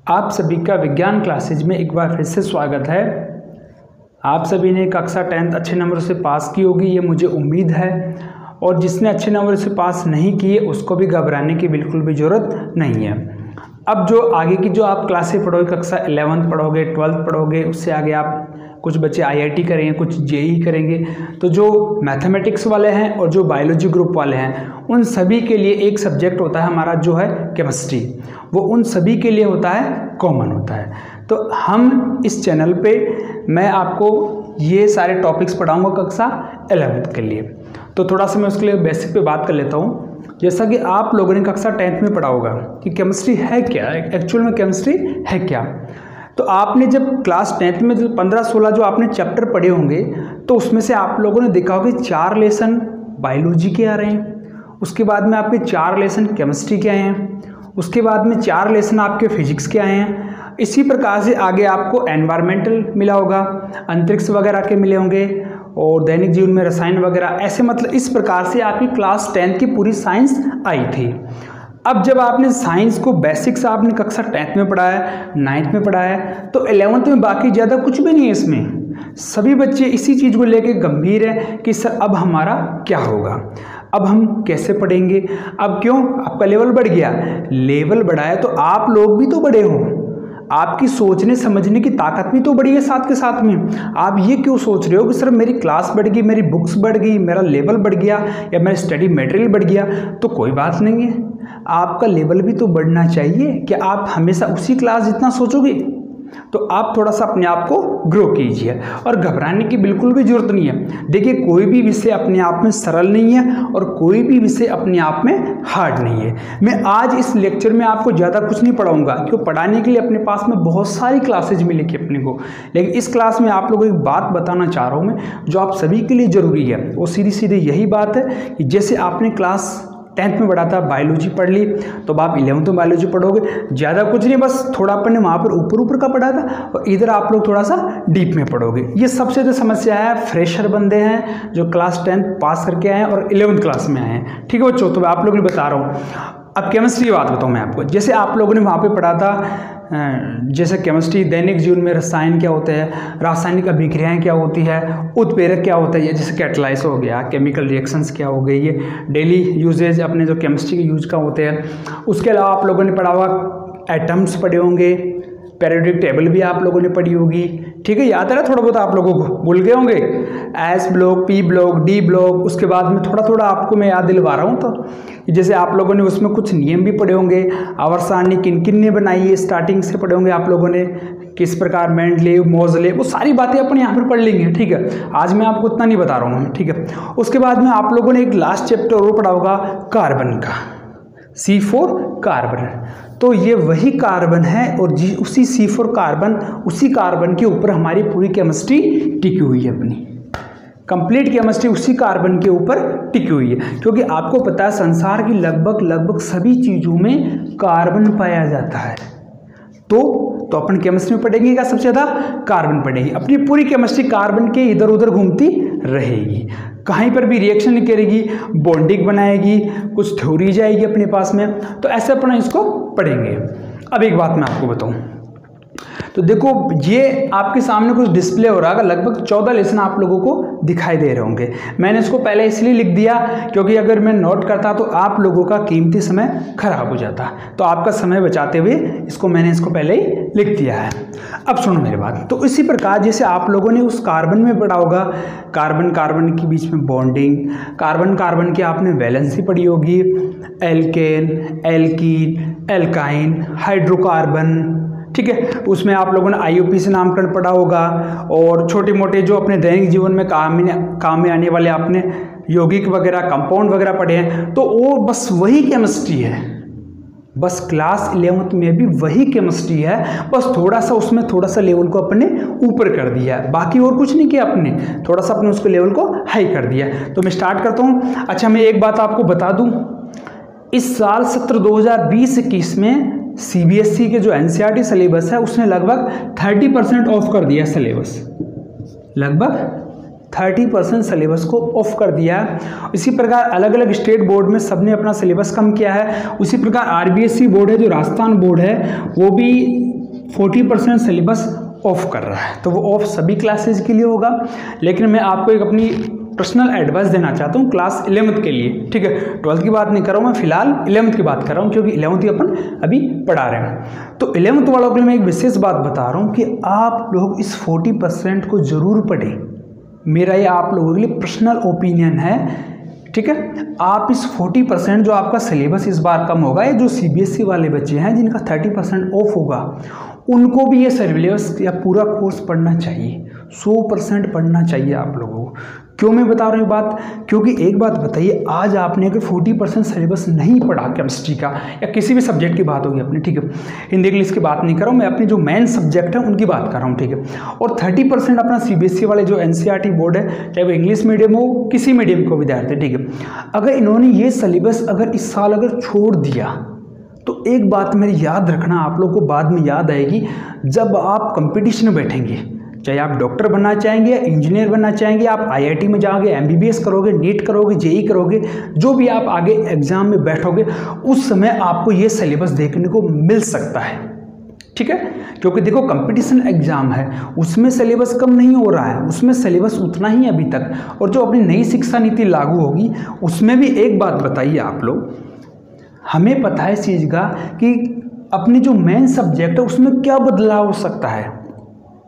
आप सभी का विज्ञान क्लासेज में एक बार फिर से स्वागत है। आप सभी ने कक्षा 10th अच्छे नंबर से पास की होगी, ये मुझे उम्मीद है। और जिसने अच्छे नंबर से पास नहीं किए उसको भी घबराने की बिल्कुल भी ज़रूरत नहीं है। अब जो आगे की जो आप क्लासें पढ़ोगे, कक्षा 11th पढ़ोगे, 12th पढ़ोगे, उससे आगे आप कुछ बच्चे IIT करेंगे, कुछ JEE करेंगे। तो जो मैथमेटिक्स वाले हैं और जो बायोलॉजी ग्रुप वाले हैं उन सभी के लिए एक सब्जेक्ट होता है हमारा जो है केमिस्ट्री, वो उन सभी के लिए होता है कॉमन होता है। तो हम इस चैनल पे मैं आपको ये सारे टॉपिक्स पढ़ाऊँगा कक्षा 11th के लिए। तो थोड़ा सा मैं उसके लिए बेसिक पे बात कर लेता हूँ। जैसा कि आप लोगों ने कक्षा 10th में पढ़ा होगा कि केमिस्ट्री है क्या, एक्चुअल में केमिस्ट्री है क्या। तो आपने जब क्लास 10th में जो 15-16 जो आपने चैप्टर पढ़े होंगे तो उसमें से आप लोगों ने देखा होगा 4 लेसन बायोलॉजी के आ रहे हैं, उसके बाद में आपके 4 लेसन केमिस्ट्री के आए हैं, उसके बाद में 4 लेसन आपके फिजिक्स के आए हैं। इसी प्रकार से आगे आपको एनवायरमेंटल मिला होगा, अंतरिक्ष वगैरह के मिले होंगे और दैनिक जीवन में रसायन वगैरह, ऐसे मतलब इस प्रकार से आपकी क्लास 10th की पूरी साइंस आई थी। अब जब आपने साइंस को बेसिक्स आपने कक्षा 10th में पढ़ा है, 9th में पढ़ा है, तो 11th में बाकी ज़्यादा कुछ भी नहीं है। इसमें सभी बच्चे इसी चीज़ को लेके गंभीर हैं कि सर अब हमारा क्या होगा, अब हम कैसे पढ़ेंगे। अब क्यों, आपका लेवल बढ़ गया, लेवल बढ़ा है तो आप लोग भी तो बड़े हो, आपकी सोचने समझने की ताकत भी तो बढ़ी है साथ के साथ में। आप ये क्यों सोच रहे हो कि सर मेरी क्लास बढ़ गई, मेरी बुक्स बढ़ गई, मेरा लेवल बढ़ गया या मेरा स्टडी मटेरियल बढ़ गया। तो कोई बात नहीं है, आपका लेवल भी तो बढ़ना चाहिए। कि आप हमेशा उसी क्लास जितना सोचोगे, तो आप थोड़ा सा अपने आप को ग्रो कीजिए और घबराने की बिल्कुल भी जरूरत नहीं है। देखिए, कोई भी विषय अपने आप में सरल नहीं है और कोई भी विषय अपने आप में हार्ड नहीं है। मैं आज इस लेक्चर में आपको ज़्यादा कुछ नहीं पढ़ाऊंगा, क्यों पढ़ाने के लिए अपने पास में बहुत सारी क्लासेज मिलेगी अपने को। लेकिन इस क्लास में आप लोगों को एक बात बताना चाह रहा हूँ मैं, जो आप सभी के लिए ज़रूरी है। वो सीधी सीधी यही बात है कि जैसे आपने क्लास 10th में पढ़ा था, बायोलॉजी पढ़ ली, तो अब आप 11th में बायोलॉजी पढ़ोगे। ज़्यादा कुछ नहीं, बस थोड़ा अपन ने वहाँ पर ऊपर ऊपर का पढ़ा था और इधर आप लोग थोड़ा सा डीप में पढ़ोगे। ये सबसे जो समस्या है, फ्रेशर बंदे हैं जो क्लास 10th पास करके आए हैं और 11th क्लास में आए हैं। ठीक है बच्चों, तो मैं आप लोगों ने बता रहा हूँ। अब केमिस्ट्री की बात बताऊँ मैं आपको। जैसे आप लोगों ने वहाँ पर पढ़ा था, जैसे केमिस्ट्री दैनिक जीवन में रसायन क्या होते हैं, रासायनिक अभिक्रियाएं क्या होती है, उत्प्रेरक क्या होता है, ये जैसे कैटलाइज हो गया, केमिकल रिएक्शंस क्या हो गई, ये डेली यूजेज अपने जो केमिस्ट्री के यूज का होते हैं। उसके अलावा आप लोगों ने पढ़ा होगा, एटम्स पढ़े होंगे, पेरियोडिक टेबल भी आप लोगों ने पढ़ी होगी। ठीक है, याद है थोड़ा बहुत आप लोगों को, भूल गए होंगे, S block, P block, D block. उसके बाद में थोड़ा थोड़ा आपको मैं याद दिलवा रहा हूँ। तो जैसे आप लोगों ने उसमें कुछ नियम भी पढ़े होंगे, आवर्त सारणी किन किन ने बनाई है, स्टार्टिंग से पढ़े होंगे आप लोगों ने, किस प्रकार मेंडलीव, मोजले, वो सारी बातें अपन यहाँ पर पढ़ लेंगे। ठीक है, आज मैं आपको उतना नहीं बता रहा हूँ। ठीक है, उसके बाद में आप लोगों ने एक लास्ट चैप्टर और पढ़ा होगा कार्बन का, C4 कार्बन। तो ये वही कार्बन है और उसी C4 कार्बन, उसी कार्बन के ऊपर हमारी पूरी केमिस्ट्री टिकी हुई है। अपनी कंप्लीट केमिस्ट्री उसी कार्बन के ऊपर टिकी हुई है, क्योंकि आपको पता है संसार की लगभग सभी चीज़ों में कार्बन पाया जाता है। तो अपन केमिस्ट्री में पढ़ेंगे क्या, सबसे ज़्यादा कार्बन पढ़ेगी। अपनी पूरी केमिस्ट्री कार्बन के इधर उधर घूमती रहेगी, कहीं पर भी रिएक्शन नहीं करेगी, बॉन्डिंग बनाएगी, कुछ थ्योरी जाएगी अपने पास में। तो ऐसे अपन इसको पढ़ेंगे। अब एक बात मैं आपको बताऊं, तो देखो ये आपके सामने कुछ डिस्प्ले हो रहा है, लगभग 14 लेसन आप लोगों को दिखाई दे रहे होंगे। मैंने इसको पहले इसलिए लिख दिया क्योंकि अगर मैं नोट करता तो आप लोगों का कीमती समय खराब हो जाता, तो आपका समय बचाते हुए मैंने इसको पहले ही लिख दिया है। अब सुनो मेरी बात। तो इसी प्रकार जैसे आप लोगों ने उस कार्बन में पढ़ा होगा, कार्बन कार्बन के बीच में बॉन्डिंग, कार्बन कार्बन की आपने वैलेंसी पढ़ी होगी, एल्केन, एल्कीन, एल्काइन, हाइड्रोकार्बन। ठीक है, उसमें आप लोगों ने IUPAC से नामकरण पढ़ा होगा और छोटे मोटे जो अपने दैनिक जीवन में काम में आने वाले आपने यौगिक वगैरह, कंपाउंड वगैरह पढ़े हैं। तो वो बस वही केमिस्ट्री है, बस क्लास 11th में भी वही केमिस्ट्री है, बस थोड़ा सा उसमें थोड़ा सा लेवल को अपने ऊपर कर दिया है, बाकी और कुछ नहीं किया अपने, थोड़ा सा अपने उसको लेवल को हाई कर दिया। तो मैं स्टार्ट करता हूँ। अच्छा, मैं एक बात आपको बता दूँ, इस साल सत्र 2020-21 में CBSE के जो NCERT सिलेबस है उसने लगभग 30% ऑफ कर दिया सिलेबस, लगभग 30% सिलेबस को ऑफ कर दिया है। इसी प्रकार अलग अलग स्टेट बोर्ड में सबने अपना सिलेबस कम किया है। उसी प्रकार आरबीएसई बोर्ड है, जो राजस्थान बोर्ड है, वो भी 40% सिलेबस ऑफ कर रहा है। तो वो ऑफ सभी क्लासेज के लिए होगा, लेकिन मैं आपको एक अपनी पर्सनल एडवाइस देना चाहता हूँ क्लास 11th के लिए, ठीक है। 12th की बात नहीं कर रहा हूँ मैं, फिलहाल 11th की बात कर रहा हूँ, क्योंकि 11th ही अपन अभी पढ़ा रहे हैं। तो 11th वालों के लिए मैं एक विशेष बात बता रहा हूँ कि आप लोग इस 40% को जरूर पढ़ें। मेरा ये आप लोगों के लिए पर्सनल ओपिनियन है, ठीक है। आप इस 40% जो आपका सिलेबस इस बार कम होगा, ये जो सीबीएसई वाले बच्चे हैं जिनका 30% ऑफ होगा, उनको भी ये सिलेबस या पूरा कोर्स पढ़ना चाहिए, 100% पढ़ना चाहिए आप लोगों को। क्यों मैं बता रहा हूँ बात, क्योंकि एक बात बताइए, आज आपने अगर 40% सिलेबस नहीं पढ़ा केमिस्ट्री का या किसी भी सब्जेक्ट की बात होगी अपनी, ठीक है, हिंदी इंग्लिश की बात नहीं कर रहा हूँ मैं, अपनी जो मेन सब्जेक्ट है उनकी बात कर रहा हूँ, ठीक है। और 30% अपना सीबीएसई वाले जो एनसीईआरटी बोर्ड है, चाहे वो इंग्लिश मीडियम हो, किसी मीडियम को विद्यार्थी, ठीक है, अगर इन्होंने ये सिलेबस अगर इस साल अगर छोड़ दिया, तो एक बात मेरी याद रखना, आप लोग को बाद में याद आएगी, जब आप कंपटीशन में बैठेंगे, चाहे आप डॉक्टर बनना चाहेंगे या इंजीनियर बनना चाहेंगे, आप आईआईटी में जाओगे, एमबीबीएस करोगे, नीट करोगे, जेई करोगे, जो भी आप आगे एग्जाम में बैठोगे, उस समय आपको ये सिलेबस देखने को मिल सकता है, ठीक है। क्योंकि देखो कंपटीशन एग्जाम है, उसमें सिलेबस कम नहीं हो रहा है, उसमें सिलेबस उतना ही अभी तक। और जो अपनी नई शिक्षा नीति लागू होगी, उसमें भी एक बात बताइए आप लोग, हमें पता है इस चीज़ का कि अपनी जो मेन सब्जेक्ट है उसमें क्या बदलाव हो सकता है,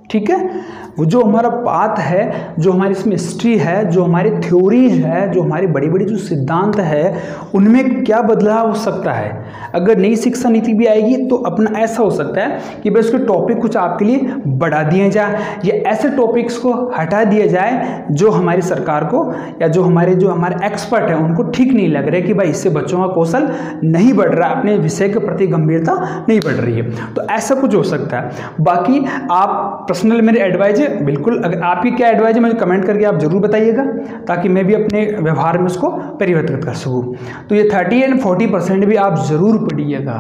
ठीक है। वो जो हमारा पाथ है, जो हमारी इसमें हिस्ट्री है, जो हमारी थ्योरीज है, जो हमारी बड़ी बड़ी जो सिद्धांत है, उनमें क्या बदलाव हो सकता है। अगर नई शिक्षा नीति भी आएगी तो अपना ऐसा हो सकता है कि भाई उसके टॉपिक कुछ आपके लिए बढ़ा दिए जाए, या ऐसे टॉपिक्स को हटा दिया जाए जो हमारी सरकार को या जो हमारे एक्सपर्ट हैं उनको ठीक नहीं लग रहा है कि भाई इससे बच्चों का कौशल नहीं बढ़ रहा है, अपने विषय के प्रति गंभीरता नहीं बढ़ रही है। तो ऐसा कुछ हो सकता है। बाकी आप पर्सनल मेरी एडवाइस है, बिल्कुल, अगर आपकी क्या एडवाइस है मुझे कमेंट करके आप जरूर बताइएगा, ताकि मैं भी अपने व्यवहार में उसको परिवर्तित कर सकूँ। तो ये 30 और 40% भी आप जरूर पढ़िएगा,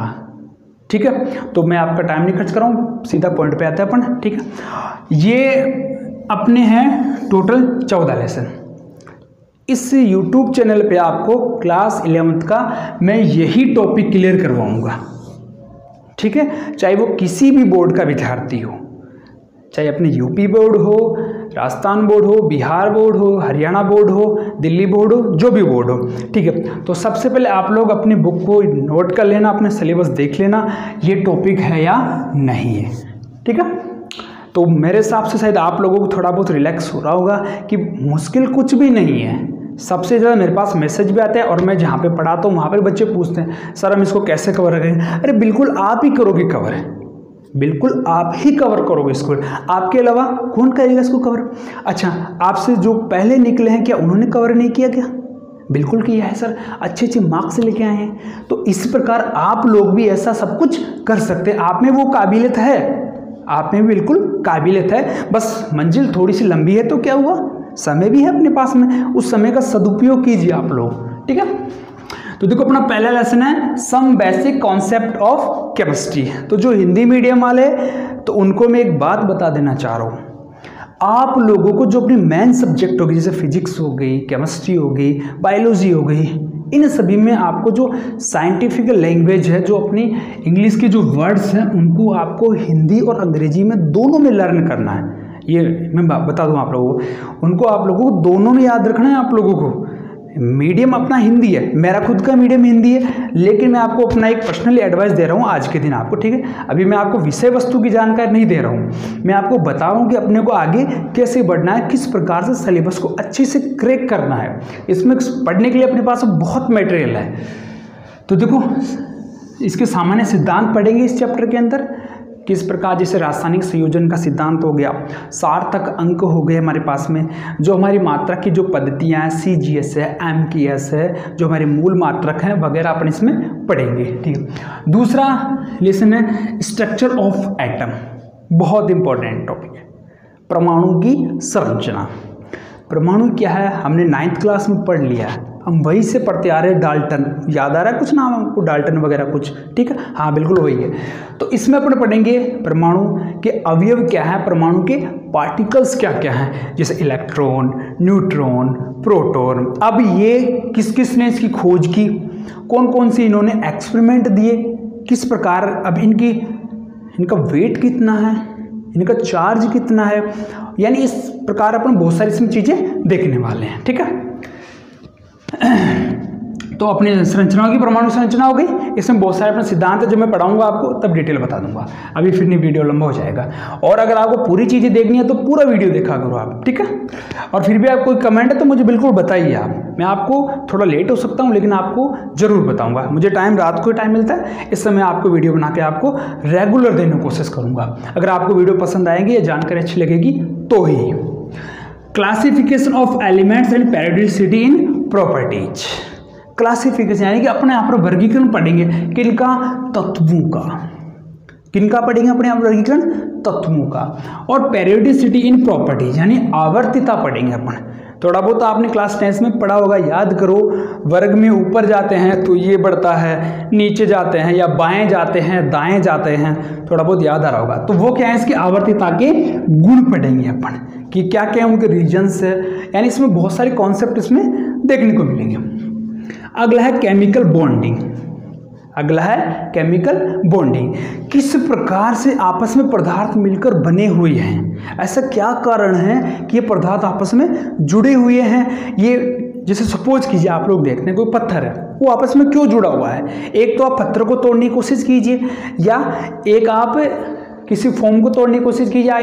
ठीक है। तो मैं आपका टाइम नहीं खर्च कर रहा हूँ, सीधा पॉइंट पे आते हैं अपन, ठीक है। ये अपने हैं टोटल 14 लेसन। इस YouTube चैनल पे आपको क्लास 11th का मैं यही टॉपिक क्लियर करवाऊंगा, ठीक है। चाहे वो किसी भी बोर्ड का विद्यार्थी हो, चाहे अपने यूपी बोर्ड हो, राजस्थान बोर्ड हो, बिहार बोर्ड हो, हरियाणा बोर्ड हो, दिल्ली बोर्ड हो, जो भी बोर्ड हो, ठीक है। तो सबसे पहले आप लोग अपनी बुक को नोट कर लेना, अपने सिलेबस देख लेना, ये टॉपिक है या नहीं है, ठीक है। तो मेरे हिसाब से शायद आप लोगों को थोड़ा बहुत रिलैक्स हो रहा होगा कि मुश्किल कुछ भी नहीं है। सबसे ज़्यादा मेरे पास मैसेज भी आता है, और मैं जहाँ पे पढ़ाता हूँ वहाँ पर बच्चे पूछते हैं सर हम इसको कैसे कवर करें। अरे बिल्कुल आप ही करोगे कवर, बिल्कुल आप ही कवर करोगे इसको, आपके अलावा कौन करेगा इसको कवर। अच्छा, आपसे जो पहले निकले हैं क्या उन्होंने कवर नहीं किया क्या? बिल्कुल किया है सर, अच्छे अच्छे मार्क्स लेके आए हैं। तो इस प्रकार आप लोग भी ऐसा सब कुछ कर सकते हैं, आप में वो काबिलियत है, आप में बिल्कुल काबिलियत है, बस मंजिल थोड़ी सी लंबी है तो क्या हुआ, समय भी है अपने पास में, उस समय का सदुपयोग कीजिए आप लोग, ठीक है। तो देखो अपना पहला लेसन है some basic concept of chemistry. तो जो हिंदी मीडियम वाले तो उनको मैं एक बात बता देना चाह रहा हूँ, आप लोगों को जो अपनी मेन सब्जेक्ट होगी, जैसे फिजिक्स हो गई, केमिस्ट्री हो गई, बायोलॉजी हो गई, इन सभी में आपको जो साइंटिफिक लैंग्वेज है, जो अपनी इंग्लिश के जो वर्ड्स हैं उनको आपको हिंदी और अंग्रेजी में दोनों में लर्न करना है। ये मैं बता दूं आप लोगों को, उनको आप लोगों को दोनों में याद रखना है। आप लोगों को मीडियम अपना हिंदी है, मेरा खुद का मीडियम हिंदी है, लेकिन मैं आपको अपना एक पर्सनली एडवाइस दे रहा हूँ आज के दिन आपको, ठीक है। अभी मैं आपको विषय वस्तु की जानकारी नहीं दे रहा हूँ, मैं आपको बता रहा हूँ कि अपने को आगे कैसे बढ़ना है, किस प्रकार से सिलेबस को अच्छे से क्रैक करना है। इसमें पढ़ने के लिए अपने पास बहुत मटेरियल है। तो देखो इसके सामान्य सिद्धांत पढ़ेंगे इस चैप्टर के अंदर, किस प्रकार, जैसे रासायनिक संयोजन का सिद्धांत हो गया, सार्थक अंक हो गए हमारे पास में, जो हमारी मात्रा की जो पद्धतियाँ हैं, CGS है, MKS है, जो हमारे मूल मात्रक हैं वगैरह अपन इसमें पढ़ेंगे, ठीक है। दूसरा लेसन है स्ट्रक्चर ऑफ एटम, बहुत इंपॉर्टेंट टॉपिक है, परमाणु की संरचना। परमाणु क्या है हमने 9th क्लास में पढ़ लिया है, हम वही से पढ़ते आ रहे हैं, डाल्टन, याद आ रहा है कुछ नाम हमको, डाल्टन वगैरह कुछ, ठीक है, हाँ बिल्कुल वही है। तो इसमें अपन पढ़ेंगे परमाणु के अवयव क्या है, परमाणु के पार्टिकल्स क्या क्या हैं, जैसे इलेक्ट्रॉन, न्यूट्रॉन, प्रोटॉन। अब ये किस किस ने इसकी खोज की, कौन कौन सी इन्होंने एक्सपेरिमेंट दिए, किस प्रकार, अब इनका वेट कितना है, इनका चार्ज कितना है, यानी इस प्रकार अपन बहुत सारी इसमें चीज़ें देखने वाले हैं, ठीक है। तो अपनी संरचनाओं की परमाणु संरचना हो गई, इसमें बहुत सारे अपने सिद्धांत जो मैं पढ़ाऊंगा आपको तब डिटेल बता दूंगा, अभी फिर नहीं वीडियो लंबा हो जाएगा। और अगर आपको पूरी चीज़ें देखनी है तो पूरा वीडियो देखा करो आप, ठीक है। और फिर भी आप कोई कमेंट है तो मुझे बिल्कुल बताइए आप, मैं आपको थोड़ा लेट हो सकता हूँ लेकिन आपको ज़रूर बताऊँगा। मुझे टाइम रात को टाइम मिलता है, इस समय आपको वीडियो बना के आपको रेगुलर देने की कोशिश करूँगा। अगर आपको वीडियो पसंद आएगी या जानकारी अच्छी लगेगी तो ही। Classification of elements and periodicity in properties, classification यानी कि अपने यहाँ पर वर्गीकरण पढ़ेंगे, किनका, तत्वों का, किनका पढ़ेंगे अपने यहाँ पर वर्गीकरण, तत्वों का। और पेरियोडिसिटी इन प्रॉपर्टीज यानी आवर्तिता पढ़ेंगे अपन। थोड़ा बहुत आपने क्लास 10 में पढ़ा होगा, याद करो, वर्ग में ऊपर जाते हैं तो ये बढ़ता है, नीचे जाते हैं या बाएं जाते हैं, दाएं जाते हैं, थोड़ा बहुत याद आ रहा होगा। तो वो क्या है, इसकी आवर्तिता के गुण पढ़ेंगे अपन कि क्या क्या उनके रीजन्स है, यानी इसमें बहुत सारे कॉन्सेप्ट इसमें देखने को मिलेंगे। अगला है केमिकल बॉन्डिंग, अगला है केमिकल बॉन्डिंग, किस प्रकार से आपस में पदार्थ मिलकर बने हुए हैं, ऐसा क्या कारण है कि ये पदार्थ आपस में जुड़े हुए हैं। ये जैसे सपोज कीजिए आप लोग देखते हैं कोई पत्थर है, वो आपस में क्यों जुड़ा हुआ है, एक तो आप पत्थर को तोड़ने की कोशिश कीजिए, या एक आप किसी फोम को तोड़ने की कोशिश कीजिए, या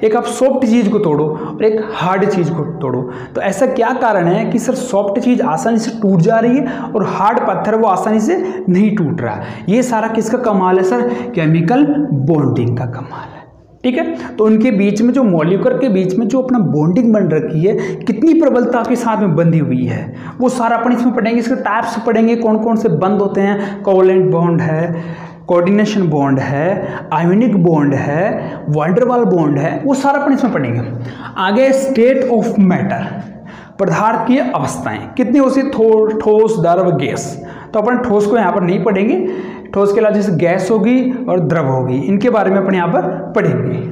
एक आप सॉफ्ट चीज़ को तोड़ो और एक हार्ड चीज़ को तोड़ो। तो ऐसा क्या कारण है कि सर सॉफ्ट चीज़ आसानी से टूट जा रही है और हार्ड पत्थर वो आसानी से नहीं टूट रहा है। ये सारा किसका कमाल है सर, केमिकल बॉन्डिंग का कमाल है, ठीक है। तो उनके बीच में जो मॉलिक्यूल के बीच में जो अपना बॉन्डिंग बन रखी है, कितनी प्रबलता के साथ में बंधी हुई है, वो सारा अपन इसमें पढ़ेंगे। इसके टाइप्स पढ़ेंगे, कौन कौन से बंद होते हैं, कोवेलेंट बॉन्ड है, कोऑर्डिनेशन बॉन्ड है, आयोनिक बॉन्ड है, वांडरवाल बॉन्ड है, वो सारा अपन इसमें पढ़ेंगे। आगे स्टेट ऑफ मैटर, पदार्थ की अवस्थाएं कितनी होती, ठोस, द्रव, गैस। तो अपन ठोस को यहाँ पर नहीं पढ़ेंगे, ठोस के अलावा जैसे गैस होगी और द्रव होगी, इनके बारे में अपन यहाँ पर पढ़ेंगे।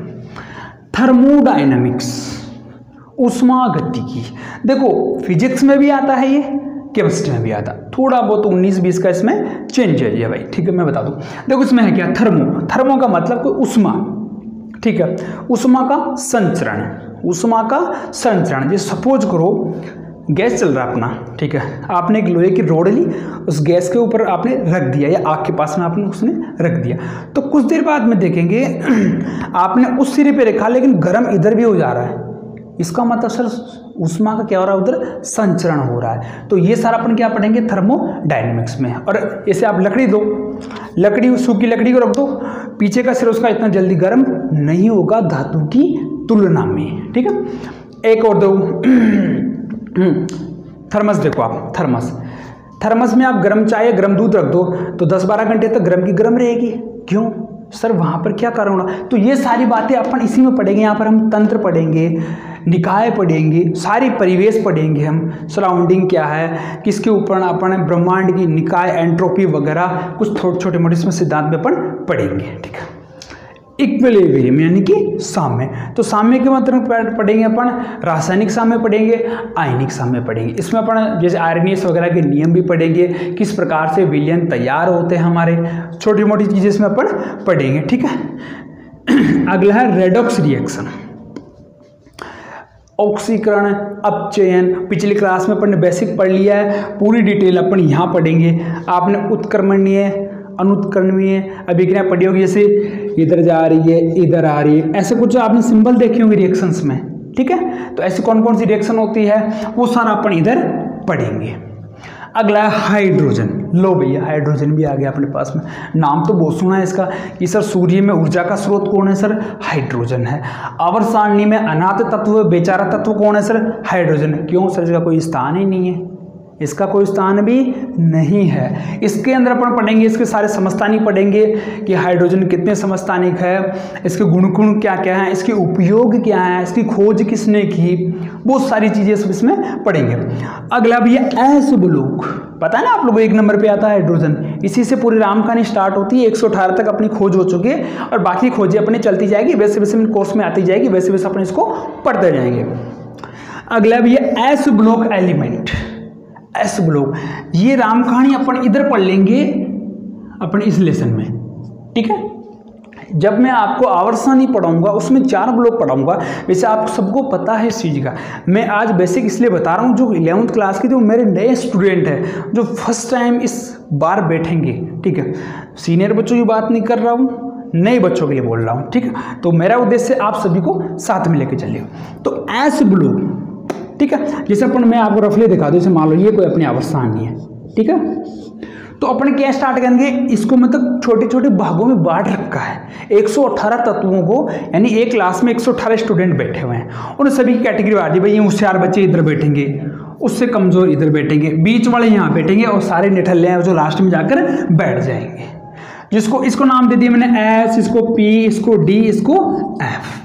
थर्मोडायनामिक्स, ऊष्मागतिकी, देखो फिजिक्स में भी आता है ये, केमिस्ट्री में भी आता, थोड़ा बहुत 19-20 का इसमें चेंज है ये भाई, ठीक है, मैं बता दूं। देखो इसमें है क्या, थर्मो का मतलब कोई ऊष्मा, ठीक है, ऊष्मा का संचरण, ऊष्मा का संचरण। जैसे सपोज करो गैस चल रहा है अपना, ठीक है, आपने एक लोहे की रोड ली, उस गैस के ऊपर आपने रख दिया या आग के पास में आपने उसने रख दिया, तो कुछ देर बाद में देखेंगे आपने उस सिरे पे रखा लेकिन गर्म इधर भी हो जा रहा है, इसका मतलब सर ऊष्मा का क्या हो रहा है, उधर संचरण हो रहा है। तो ये सारा अपन क्या पढ़ेंगे थर्मोडायनेमिक्स में। और ऐसे आप लकड़ी दो, लकड़ी सूखी लकड़ी को रख दो, पीछे का सिर उसका इतना जल्दी गर्म नहीं होगा धातु की तुलना में, ठीक है। एक और दो थर्मस, देखो आप थर्मस में आप गर्म चाय या गर्म दूध रख दो तो 10-12 घंटे तक गर्म की गर्म रहेगी। क्यों सर, वहाँ पर क्या कारण होना। तो ये सारी बातें अपन इसी में पढ़ेंगे। यहाँ पर हम तंत्र पढ़ेंगे, निकाय पढ़ेंगे, सारी परिवेश पढ़ेंगे, हम सराउंडिंग क्या है, किसके ऊपर अपन ब्रह्मांड की निकाय, एंट्रोपी वगैरह कुछ छोटे मोटे इसमें सिद्धांत में अपन पढ़ेंगे, ठीक है। इक्विलिब्रियम यानी कि साम्य, तो साम्य के मतलब पढ़ेंगे अपन, रासायनिक साम्य पढ़ेंगे, आयनिक साम्य पढ़ेंगे। इसमें अपन जैसे आर्यनियस वगैरह के नियम भी पढ़ेंगे, किस प्रकार से विलयन तैयार होते हैं हमारे, छोटी मोटी चीज़ें इसमें अपन पढ़ेंगे, ठीक है। अगला है रेडॉक्स रिएक्शन, ऑक्सीकरण, अपचयन। पिछली क्लास में अपन ने बेसिक पढ़ लिया है, पूरी डिटेल अपन यहाँ पढ़ेंगे। आपने उत्क्रमणीय, अनुत्क्रमणीय अभिक्रिया पढ़ी होगी, जैसे इधर जा रही है, इधर आ रही है, ऐसे कुछ आपने सिंबल देखे होंगे रिएक्शंस में, ठीक है। तो ऐसी कौन कौन सी रिएक्शन होती है वो सारा अपन इधर पढ़ेंगे। अगला है हाइड्रोजन। लो भैया हाइड्रोजन भी आ गया अपने पास में, नाम तो बहुत सुना है इसका कि सर सूर्य में ऊर्जा का स्रोत कौन है, सर हाइड्रोजन है। आवर्त सारणी में अनाथ तत्व, बेचारा तत्व कौन है, सर हाइड्रोजन। क्यों सर, इसका कोई स्थान ही नहीं है, इसका कोई स्थान भी नहीं है। इसके अंदर अपन पढ़ेंगे, इसके सारे समस्थानिक पढ़ेंगे कि हाइड्रोजन कितने समस्थानिक है, इसके गुण क्या क्या हैं, इसके उपयोग क्या है, इसकी खोज किसने की, बहुत सारी चीज़ें सब इसमें पढ़ेंगे। अगला भी है अशुभलोक। पता है ना आप लोगों को 1 नंबर पे आता है हाइड्रोजन, इसी से पूरी राम कहानी स्टार्ट होती है। 118 तक अपनी खोज हो चुकी है और बाकी खोजें अपनी चलती जाएगी, वैसे वैसे कोर्स में आती जाएगी, वैसे वैसे अपन इसको पढ़ते जाएंगे। अगला भी है अशुभलोक एलिमेंट। अशुभलोक, ये राम कहानी अपन इधर पढ़ लेंगे अपन इस लेसन में, ठीक है। जब मैं आपको आवर्सानी पढ़ाऊंगा उसमें 4 ब्लॉक पढ़ाऊंगा। वैसे आप सबको पता है इस चीज़ का, मैं आज बेसिक इसलिए बता रहा हूँ जो 11th क्लास के जो मेरे नए स्टूडेंट हैं जो फर्स्ट टाइम इस बार बैठेंगे, ठीक है। सीनियर बच्चों की बात नहीं कर रहा हूँ, नए बच्चों के लिए बोल रहा हूँ, ठीक है। तो मेरा उद्देश्य आप सभी को साथ में लेके चलिए। तो अशुभलोक, ठीक है, जैसे अपन मैं आपको रफली दिखा दूँ, जैसे मान लो ये कोई अपनी आवर्सानी है, ठीक है। तो अपन क्या स्टार्ट करेंगे, इसको मतलब छोटे छोटे भागों में बांट रखा है। 118 तत्वों को, यानी एक क्लास में 118 स्टूडेंट बैठे हुए हैं, उन सभी की कैटेगरी बांट दी भाई। ये होशियार बच्चे इधर बैठेंगे, उससे कमजोर इधर बैठेंगे, बीच वाले यहाँ बैठेंगे और सारे निठल्ले हैं जो लास्ट में जाकर बैठ जाएंगे। जिसको इसको नाम दे दिया मैंने एस, इसको पी, इसको डी, इसको एफ।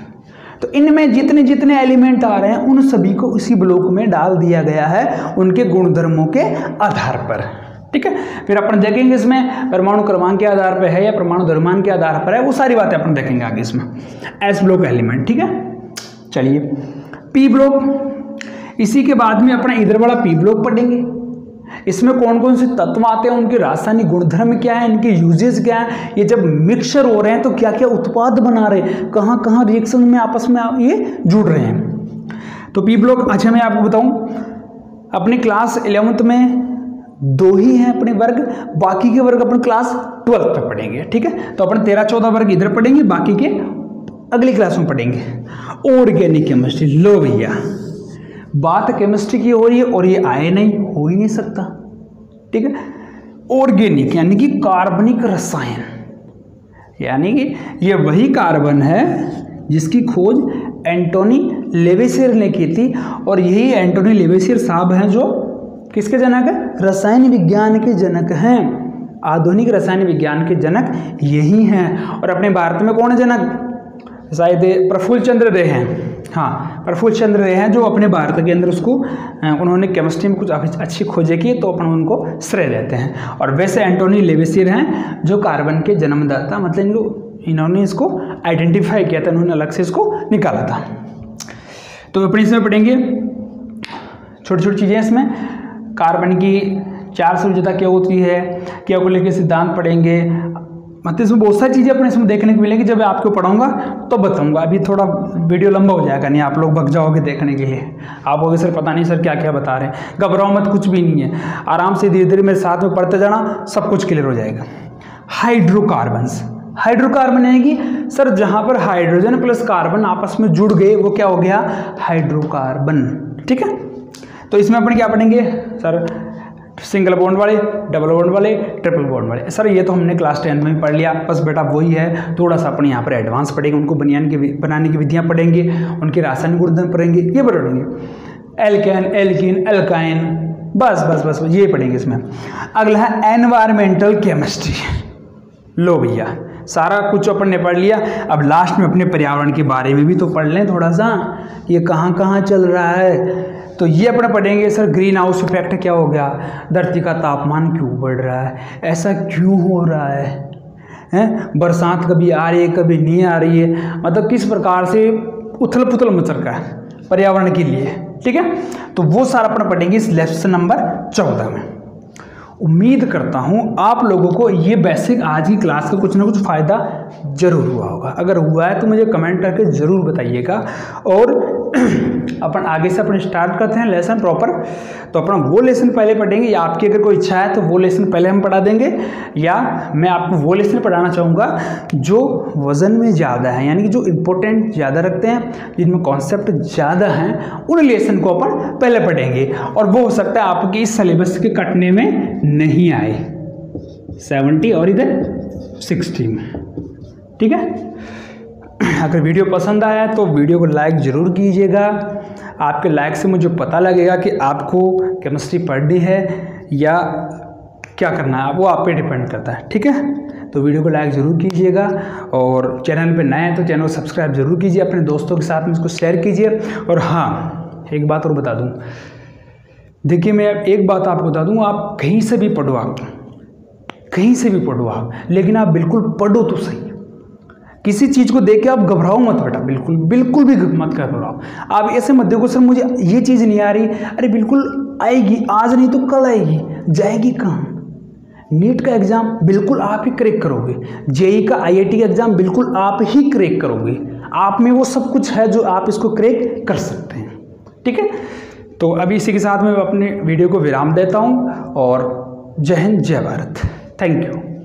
तो इनमें जितने जितने एलिमेंट आ रहे हैं उन सभी को उसी ब्लॉक में डाल दिया गया है उनके गुणधर्मों के आधार पर, ठीक है। फिर अपन देखेंगे इसमें परमाणु क्रमांक के आधार पर है या परमाणु द्रव्यमान के आधार पर है, वो सारी बातें अपन देखेंगे आगे इसमें। एस ब्लॉक एलिमेंट, ठीक है। चलिए पी ब्लॉक, इसी के बाद में अपना इधर वाला पी ब्लॉक पढ़ेंगे। इसमें कौन कौन से तत्व आते हैं, उनके रासायनिक गुणधर्म क्या है, इनके यूजेस क्या है, ये जब मिक्सचर हो रहे हैं तो क्या क्या उत्पाद बना रहे हैं, कहाँ कहाँ रिएक्शन में आपस में ये जुड़ रहे हैं। तो पी ब्लॉक, अच्छा मैं आपको बताऊं अपनी क्लास 11th में 2 ही हैं अपने वर्ग, बाकी के वर्ग अपन क्लास 12th में पढ़ेंगे, ठीक है। तो अपन 13-14 वर्ग इधर पढ़ेंगे, बाकी के अगली क्लास में पढ़ेंगे। ऑर्गेनिक केमिस्ट्री, लो भैया बात केमिस्ट्री की हो रही है और ये आए नहीं, हो ही नहीं सकता, ठीक है। ऑर्गेनिक यानी कि कार्बनिक रसायन, यानी कि ये वही कार्बन है जिसकी खोज एंटोनी लेवेसियर ने की थी, और यही एंटोनी लेवेसियर साहब हैं जो किसके जनक है, रसायन विज्ञान के जनक हैं। आधुनिक रसायन विज्ञान के जनक यही हैं। और अपने भारत में कौन है जनक, शायद प्रफुल्ल चंद्र रे हैं, हाँ प्रफुल्ल चंद्र रे हैं जो अपने भारत के अंदर उसको उन्होंने केमिस्ट्री में कुछ अच्छी खोजें की, तो अपन उनको श्रेय देते हैं। और वैसे एंटोनी लेवेसियर हैं जो कार्बन के जन्मदाता, मतलब इन्होंने इसको आइडेंटिफाई किया था, उन्होंने अलग से इसको निकाला था। तो अपने इसमें पढ़ेंगे छोटी छोटी चीज़ें इसमें, कार्बन की 4 संयोजकता क्या होती है, क्या को लेकर सिद्धांत पढ़ेंगे, मतलब इसमें बहुत सारी चीज़ें अपने इसमें देखने को मिलेंगी। जब मैं आपको पढ़ाऊंगा तो बताऊंगा, अभी थोड़ा वीडियो लंबा हो जाएगा, नहीं आप लोग भग जाओगे देखने के लिए, आप होगे सर पता नहीं सर क्या क्या बता रहे हैं। घबराओ मत, कुछ भी नहीं है, आराम से धीरे धीरे मेरे साथ में पढ़ते जाना, सब कुछ क्लियर हो जाएगा। हाइड्रोकार्बन्स, हाइड्रोकार्बन यानी कि सर जहाँ पर हाइड्रोजन प्लस कार्बन आपस में जुड़ गए वो क्या हो गया, हाइड्रोकार्बन, ठीक है। तो इसमें अपन क्या पढ़ेंगे सर, सिंगल बॉन्ड वाले, डबल बॉन्ड वाले, ट्रिपल बॉन्ड वाले। सर ये तो हमने क्लास 10 में भी पढ़ लिया, बस बेटा वही है, थोड़ा सा अपन यहाँ पर एडवांस पढ़ेंगे, उनको बनाने की विधियाँ पढ़ेंगे, उनके रासायनिक गुणधर्म पढ़ेंगे, ये पढ़ेंगे। एल्केन, एल्कीन, एल्काइन, बस बस बस ये पढ़ेंगे इसमें। अगला है एनवायरमेंटल केमिस्ट्री, लो भैया सारा कुछ अपन ने पढ़ लिया, अब लास्ट में अपने पर्यावरण के बारे में भी तो पढ़ लें थोड़ा सा, ये कहाँ कहाँ चल रहा है। तो ये अपना पढ़ेंगे सर ग्रीन हाउस इफेक्ट क्या हो गया, धरती का तापमान क्यों बढ़ रहा है, ऐसा क्यों हो रहा है, बरसात कभी आ रही है कभी नहीं आ रही है, मतलब किस प्रकार से उथल पुथल मच रखा है पर्यावरण के लिए, ठीक है। तो वो सारा अपना पढ़ेंगे इस लेसन नंबर 14 में। उम्मीद करता हूँ आप लोगों को ये बेसिक आज की क्लास का कुछ ना कुछ फ़ायदा जरूर हुआ होगा, अगर हुआ है तो मुझे कमेंट करके ज़रूर बताइएगा। और अपन आगे से अपन स्टार्ट करते हैं लेसन प्रॉपर, तो अपन वो लेसन पहले पढ़ेंगे, या आपकी अगर कोई इच्छा है तो वो लेसन पहले हम पढ़ा देंगे, या मैं आपको वो लेसन पढ़ाना चाहूँगा जो वज़न में ज़्यादा है, यानी कि जो इम्पोर्टेंट ज़्यादा रखते हैं, जिनमें कॉन्सेप्ट ज़्यादा हैं, उन लेसन को अपन पहले पढ़ेंगे। और वो हो सकता है आपके इस सिलेबस के कटने में नहीं आए 70 और इधर 60 में, ठीक है। अगर वीडियो पसंद आया तो वीडियो को लाइक ज़रूर कीजिएगा, आपके लाइक से मुझे पता लगेगा कि आपको केमिस्ट्री पढ़नी है या क्या करना है, वो आप पे डिपेंड करता है। ठीक है, तो वीडियो को लाइक ज़रूर कीजिएगा और चैनल पे नए हैं तो चैनल को सब्सक्राइब जरूर कीजिए, अपने दोस्तों के साथ में इसको शेयर कीजिए। और हाँ, एक बात और बता दूँ, देखिए मैं एक बात आपको बता दूँ, आप कहीं से भी पढ़ो, आप कहीं से भी पढ़ो आप, लेकिन आप बिल्कुल पढ़ो तो सही। किसी चीज़ को देख के आप घबराओ मत बेटा, बिल्कुल भी मत घबराओ। आप ऐसे मत देखो सर मुझे ये चीज़ नहीं आ रही, अरे बिल्कुल आएगी, आज नहीं तो कल आएगी, जाएगी कहाँ। नीट का एग्ज़ाम बिल्कुल आप ही क्रैक करोगे, जेई का IIT का एग्ज़ाम बिल्कुल आप ही क्रैक करोगे, आप में वो सब कुछ है जो आप इसको क्रैक कर सकते हैं। ठीक है, तो अभी इसी के साथ मैं अपने वीडियो को विराम देता हूँ और जय हिंद जय भारत। Thank you.